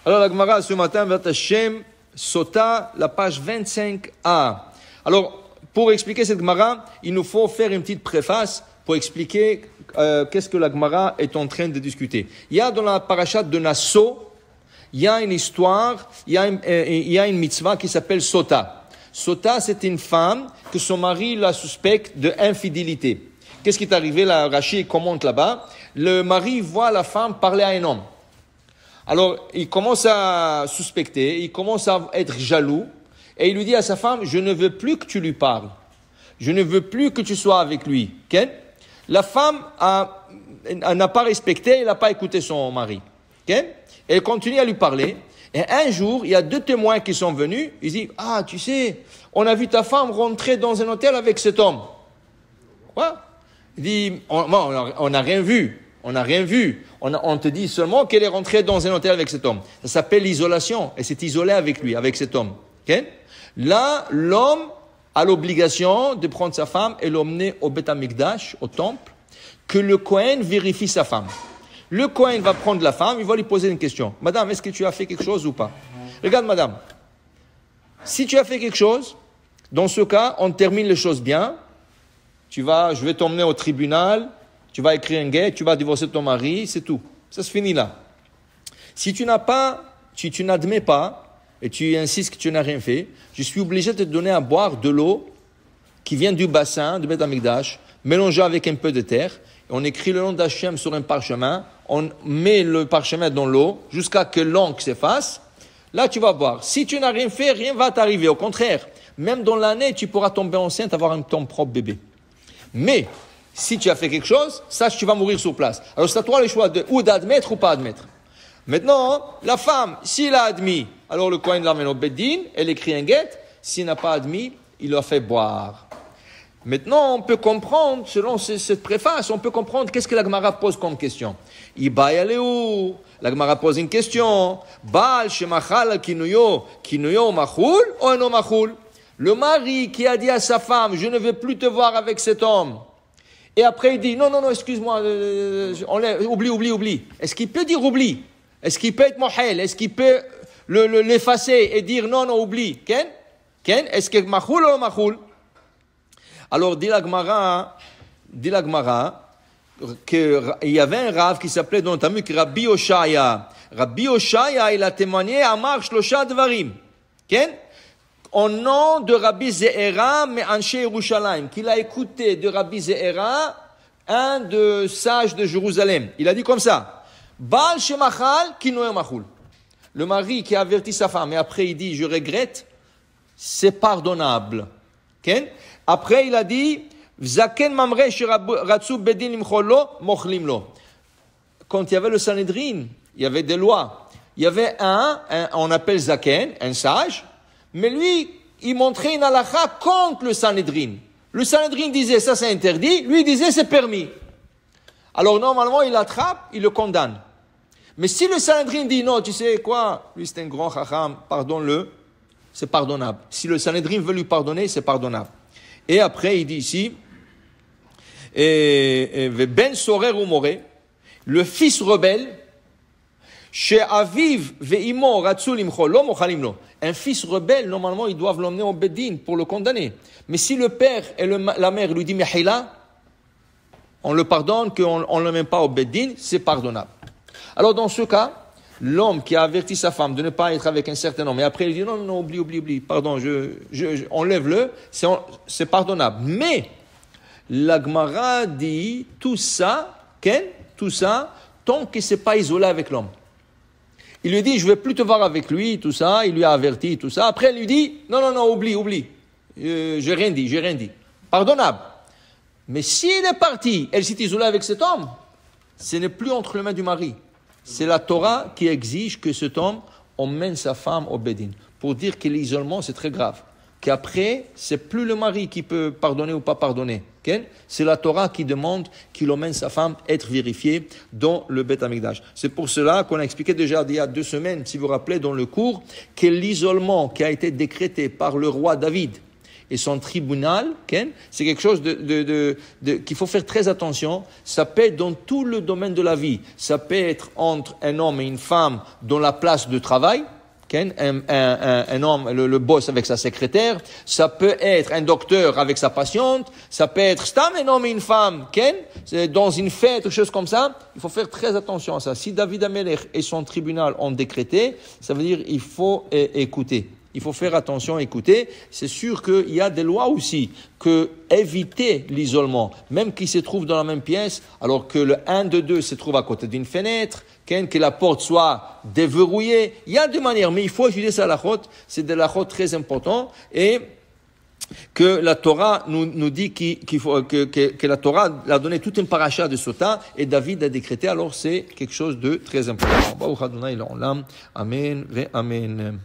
Alors la Gemara ce matin, Vat Hashem, Sota, la page 25a. Alors, pour expliquer cette Gemara, il nous faut faire une petite préface pour expliquer qu'est-ce que la Gemara est en train de discuter. Il y a dans la parashat de Nasso, il y a une histoire, il y a une mitzvah qui s'appelle Sota. Sota, c'est une femme que son mari la suspecte d'infidélité. Qu'est-ce qui est arrivé? La Rashi commente là-bas. Le mari voit la femme parler à un homme. Alors, il commence à suspecter, il commence à être jaloux, et il lui dit à sa femme, je ne veux plus que tu lui parles. Je ne veux plus que tu sois avec lui. Okay? La femme n'a pas respecté, elle n'a pas écouté son mari. Okay? Elle continue à lui parler, et un jour, il y a 2 témoins qui sont venus, ils disent, ah, tu sais, on a vu ta femme rentrer dans un hôtel avec cet homme. Quoi? Il dit, on n'a rien vu. On n'a rien vu. On te dit seulement qu'elle est rentrée dans un hôtel avec cet homme. Ça s'appelle l'isolation. Elle s'est isolée avec lui, avec cet homme. Okay? Là, l'homme a l'obligation de prendre sa femme et l'emmener au Beth Amikdash, au temple, que le Kohen vérifie sa femme. Le Kohen va prendre la femme, il va lui poser une question. Madame, est-ce que tu as fait quelque chose ou pas? Regarde, madame. Si tu as fait quelque chose, dans ce cas, on termine les choses bien. Je vais t'emmener au tribunal, tu vas écrire un guet, tu vas divorcer de ton mari, c'est tout. Ça se finit là. Si tu n'admets pas, et tu insistes que tu n'as rien fait, je suis obligé de te donner à boire de l'eau qui vient du bassin, du Beth Amikdash, mélangée avec un peu de terre, et on écrit le nom d'Hachem sur un parchemin, on met le parchemin dans l'eau, jusqu'à que l'encre s'efface, là tu vas boire. Si tu n'as rien fait, rien va t'arriver, au contraire. Même dans l'année, tu pourras tomber enceinte, avoir ton propre bébé. Mais, si tu as fait quelque chose, sache que tu vas mourir sur place. Alors c'est à toi le choix ou d'admettre ou pas admettre. Maintenant, la femme, s'il a admis, alors le Kohen l'amène au Beddin, elle écrit un guet. S'il n'a pas admis, il l'a fait boire. Maintenant, on peut comprendre, selon cette préface, on peut comprendre qu'est-ce que la Gemara pose comme question. La Gemara pose une question. Baal shemachal kinuyo machul ou eno machul? Le mari qui a dit à sa femme, je ne veux plus te voir avec cet homme. Et après il dit, non, excuse-moi, oublie. Est-ce qu'il peut dire oublie? Est-ce qu'il peut être mohel? Est-ce qu'il peut l'effacer et dire non, oublie? Ken? Est-ce que machoul ou machoul? Alors, dit la Gemara qu'il y avait un rave qui s'appelait dans le Talmud Rabbi Oshaya. Rabbi Oshaya, il a témoigné à Amar Shlosha Dvarim. Ken? Au nom de Rabbi Ze'era, mais Anshe Yerushalayim, qu'il a écouté de Rabbi Ze'era, un de sages de Jérusalem. Il a dit comme ça, Baal Shemachal, Kinoer Machul. Le mari qui a averti sa femme, et après il dit, je regrette, c'est pardonnable. Okay? Après il a dit, Vzaken Mamre Ratsu Bedin Limcholo, Mochlimlo. Quand il y avait le Sanhedrin, il y avait des lois. Il y avait on appelle Zaken, un sage, mais lui, il montrait une halakha contre le Sanhedrin. Le Sanhedrin disait, ça c'est interdit. Lui il disait, c'est permis. Alors normalement, il l'attrape, il le condamne. Mais si le Sanhedrin dit, non, tu sais quoi, lui c'est un grand chacham, pardonne-le, c'est pardonnable. Si le Sanhedrin veut lui pardonner, c'est pardonnable. Et après, il dit ici, Ben Sorer ou Moré, le fils rebelle, chez Aviv ve'imo ratsul imcholo mochalimlo. Un fils rebelle, normalement, ils doivent l'emmener au Beddin pour le condamner. Mais si le père et la mère lui disent Mehila, on le pardonne, qu'on ne l'emmène pas au Beddin, c'est pardonnable. Alors dans ce cas, l'homme qui a averti sa femme de ne pas être avec un certain homme, et après il dit non, oublie, pardon, enlève-le, c'est pardonnable. Mais la Gemara dit tout ça, tant qu'il ne s'est pas isolé avec l'homme. Il lui dit, je ne vais plus te voir avec lui, tout ça. Il lui a averti, tout ça. Après, il lui dit, non, oublie. J'ai rien dit. Pardonnable. Mais s'il est parti, elle s'est isolée avec cet homme, ce n'est plus entre les mains du mari. C'est la Torah qui exige que cet homme emmène sa femme au Beddin. Pour dire que l'isolement, c'est très grave. Qu'après, c'est plus le mari qui peut pardonner ou pas pardonner. Okay? C'est la Torah qui demande qu'il emmène sa femme être vérifiée dans le Beth Amikdash. C'est pour cela qu'on a expliqué déjà il y a 2 semaines, si vous vous rappelez, dans le cours, que l'isolement qui a été décrété par le roi David et son tribunal, c'est quelque chose qu'il faut faire très attention. Ça peut être dans tout le domaine de la vie. Ça peut être entre un homme et une femme dans la place de travail. Un homme, le boss avec sa secrétaire, ça peut être un docteur avec sa patiente, ça peut être un homme et une femme, dans une fête, quelque chose comme ça. Il faut faire très attention à ça. Si David Amelech et son tribunal ont décrété, ça veut dire il faut écouter. Il faut faire attention, écouter. C'est sûr qu'il y a des lois aussi que éviter l'isolement, même qui se trouve dans la même pièce, alors que le 1 de 2 se trouve à côté d'une fenêtre, que la porte soit déverrouillée. Il y a des manières, mais il faut étudier ça à la chôte. C'est de la chôte très important et que la Torah nous dit que la Torah a donné toute une paracha de Sota et David a décrété. Alors c'est quelque chose de très important. Amen ve amen.